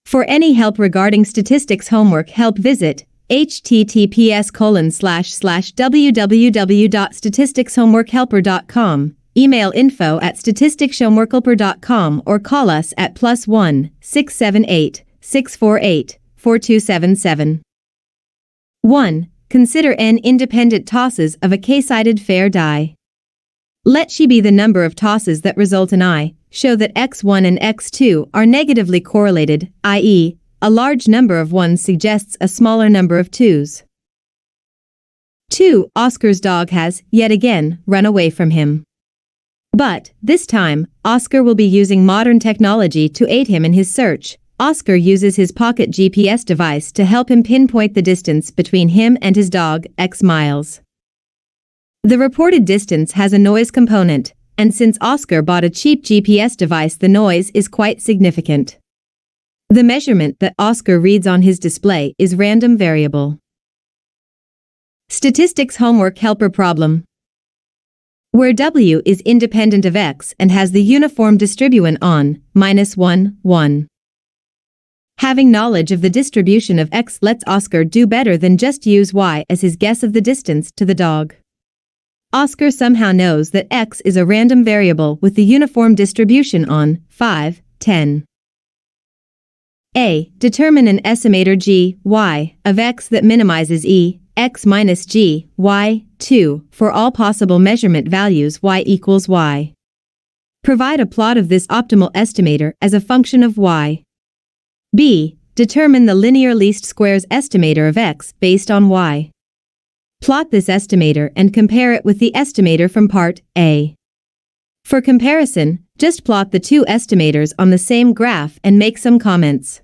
For any help regarding statistics homework help visit https://www.statisticshomeworkhelper.com, email info@statisticshomeworkhelper.com or call us at +1 678 648 4277. 1. Consider n independent tosses of a k-sided fair die. Let she be the number of tosses that result in I. Show that x1 and x2 are negatively correlated, i.e., a large number of ones suggests a smaller number of twos. 2. Oscar's dog has, yet again, run away from him. But, this time, Oscar will be using modern technology to aid him in his search. Oscar uses his pocket GPS device to help him pinpoint the distance between him and his dog, x miles. The reported distance has a noise component, and since Oscar bought a cheap GPS device, the noise is quite significant. The measurement that Oscar reads on his display is random variable. Statistics homework helper problem. Where W is independent of X and has the uniform distribuant on -1, 1. Having knowledge of the distribution of X lets Oscar do better than just use Y as his guess of the distance to the dog. Oscar somehow knows that X is a random variable with the uniform distribution on 5, 10. A. Determine an estimator G, Y, of X that minimizes E, X minus G, Y, 2, for all possible measurement values Y equals Y. Provide a plot of this optimal estimator as a function of Y. B. Determine the linear least squares estimator of X based on Y. Plot this estimator and compare it with the estimator from part A. For comparison, just plot the two estimators on the same graph and make some comments.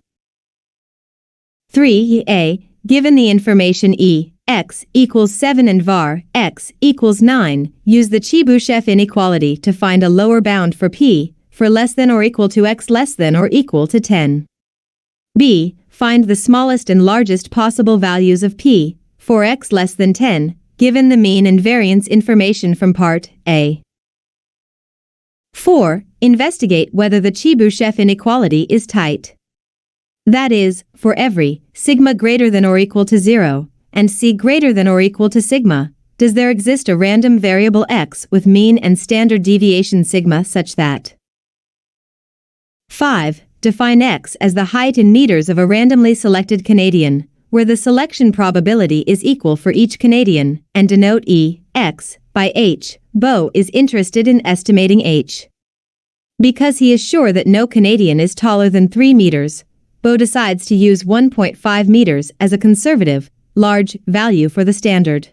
3. A. Given the information E, X equals 7 and var, X equals 9, use the Chebyshev inequality to find a lower bound for P, for less than or equal to X less than or equal to 10. B. Find the smallest and largest possible values of P, for X less than 10, given the mean and variance information from part A. 4. Investigate whether the Chebyshev inequality is tight. That is, for every sigma greater than or equal to 0, and c greater than or equal to sigma, does there exist a random variable X with mean and standard deviation sigma such that 5. Define X as the height in meters of a randomly selected Canadian, where the selection probability is equal for each Canadian, and denote E, X, by H. Beau is interested in estimating H. Because he is sure that no Canadian is taller than 3 meters, Beau decides to use 1.5 meters as a conservative, large value for the standard.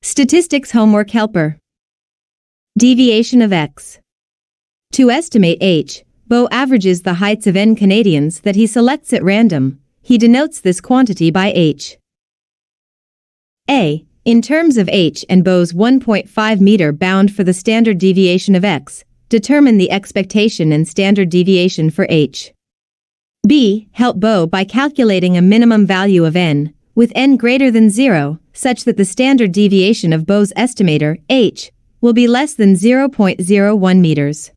Statistics homework helper. Deviation of X. To estimate H, Beau averages the heights of n Canadians that he selects at random. He denotes this quantity by H. A. In terms of H and Beau's 1.5 meter bound for the standard deviation of X, determine the expectation and standard deviation for H. B. Help Beau by calculating a minimum value of n, with n greater than 0, such that the standard deviation of Beau's estimator, H, will be less than 0.01 meters.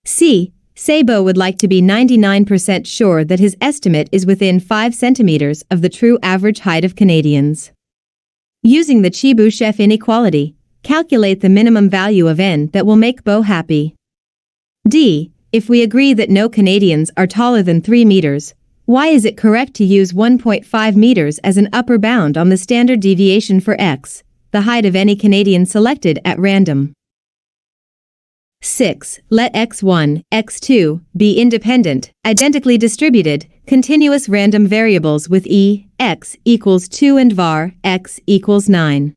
C. Say Beau would like to be 99% sure that his estimate is within 5 centimeters of the true average height of Canadians. Using the Chebyshev inequality, calculate the minimum value of n that will make Beau happy. D. If we agree that no Canadians are taller than 3 meters, why is it correct to use 1.5 meters as an upper bound on the standard deviation for X, the height of any Canadian selected at random? 6. Let x1, x2 be independent, identically distributed, continuous random variables with E, X equals 2 and var, X equals 9.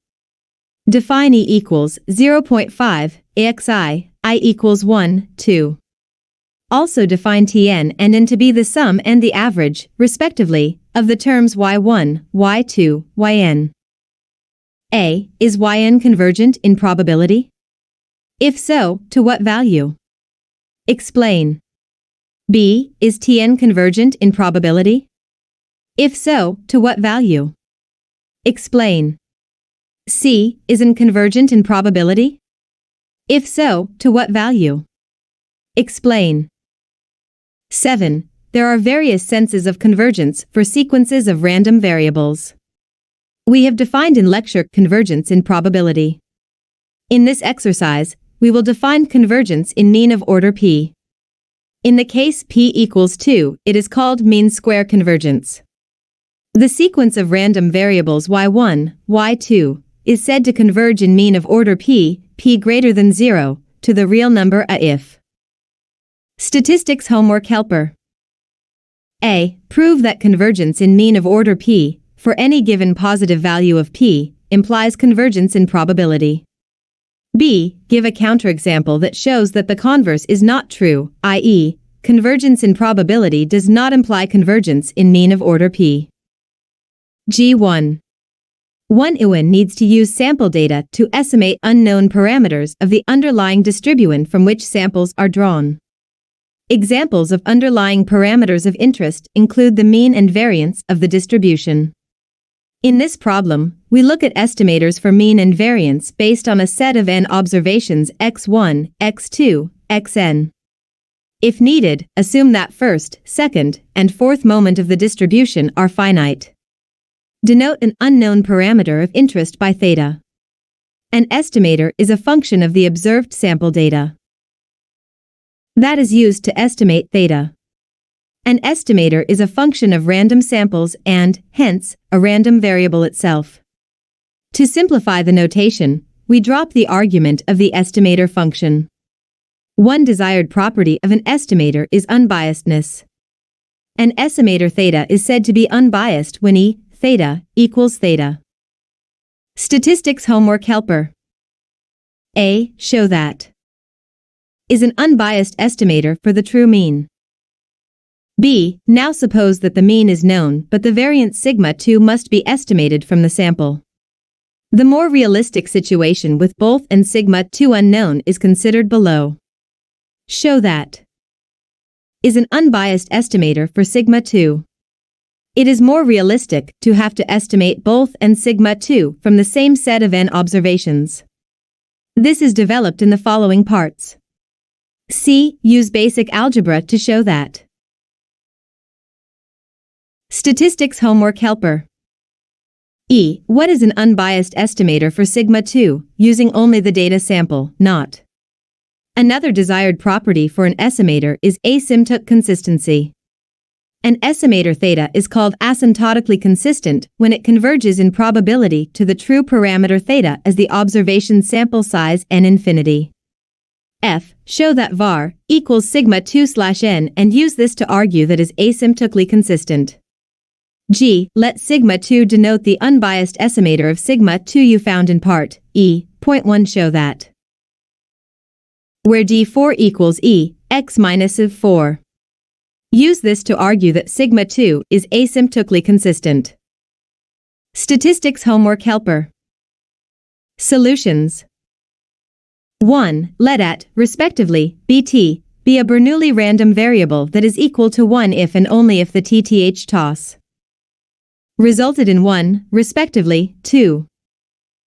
Define E equals 0.5, AXI, I equals 1, 2. Also define Tn and n to be the sum and the average, respectively, of the terms y1, y2, yn. A. Is yn convergent in probability? If so, to what value? Explain. B. Is Tn convergent in probability? If so, to what value? Explain. C. Is n convergent in probability? If so, to what value? Explain. 7. there are various senses of convergence for sequences of random variables. We have defined in lecture convergence in probability. In this exercise, we will define convergence in mean of order p. In the case p equals 2, it is called mean square convergence. The sequence of random variables y1, y2, is said to converge in mean of order p greater than 0, to the real number a if. Statistics homework helper. A. Prove that convergence in mean of order p, for any given positive value of p, implies convergence in probability. B. Give a counterexample that shows that the converse is not true, i.e., convergence in probability does not imply convergence in mean of order p. G1. One UN needs to use sample data to estimate unknown parameters of the underlying distribuant from which samples are drawn. Examples of underlying parameters of interest include the mean and variance of the distribution. In this problem, we look at estimators for mean and variance based on a set of n observations x1, x2, xn. If needed, assume that first, second, and fourth moment of the distribution are finite. Denote an unknown parameter of interest by theta. An estimator is a function of the observed sample data that is used to estimate theta. An estimator is a function of random samples and, hence, a random variable itself. To simplify the notation, we drop the argument of the estimator function. One desired property of an estimator is unbiasedness. An estimator theta is said to be unbiased when E, theta, equals theta. Statistics homework helper. A. Show that is an unbiased estimator for the true mean. B. Now suppose that the mean is known but the variance sigma 2 must be estimated from the sample. The more realistic situation with both and sigma 2 unknown is considered below. Show that is an unbiased estimator for sigma 2. It is more realistic to have to estimate both and sigma 2 from the same set of n observations. This is developed in the following parts. C. Use basic algebra to show that. Statistics homework helper. E. What is an unbiased estimator for sigma 2, using only the data sample, not? Another desired property for an estimator is asymptotic consistency. An estimator theta is called asymptotically consistent when it converges in probability to the true parameter theta as the observation sample size n infinity. F. Show that var equals sigma 2/n and use this to argue that is asymptotically consistent. G. Let sigma 2 denote the unbiased estimator of sigma 2 you found in part E. Point 1 show that where D4 equals E, x minus of 4. Use this to argue that sigma 2 is asymptotically consistent. Statistics homework helper. Solutions. 1. Let at, respectively, bt, be a Bernoulli random variable that is equal to 1 if and only if the tth toss resulted in 1, respectively, 2.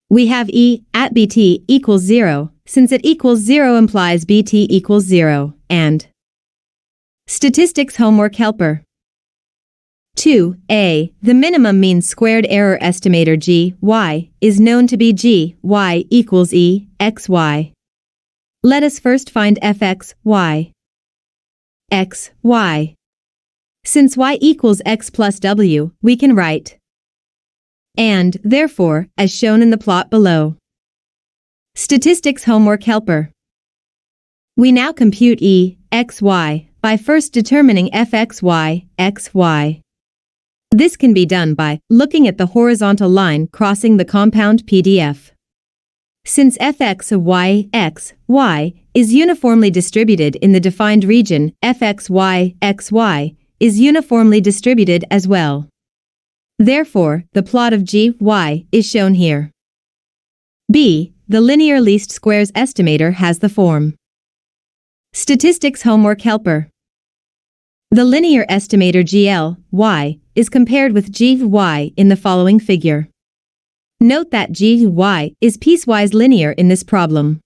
We have E at bt equals 0, since it equals 0 implies bt equals 0, and Statistics homework helper. 2. A. The minimum mean squared error estimator g, y, is known to be g, y equals E, x, y. Let us first find fx, y. X, y. Since y equals x plus w, we can write and, therefore, as shown in the plot below. Statistics homework helper. We now compute E, x, y, by first determining fxy, xy. This can be done by looking at the horizontal line crossing the compound PDF. Since fx of y, x, y is uniformly distributed in the defined region, fxy, xy is uniformly distributed as well. Therefore, the plot of g, y is shown here. B. The linear least squares estimator has the form. Statistics homework helper. The linear estimator GL, y, is compared with GY in the following figure. Note that GY is piecewise linear in this problem.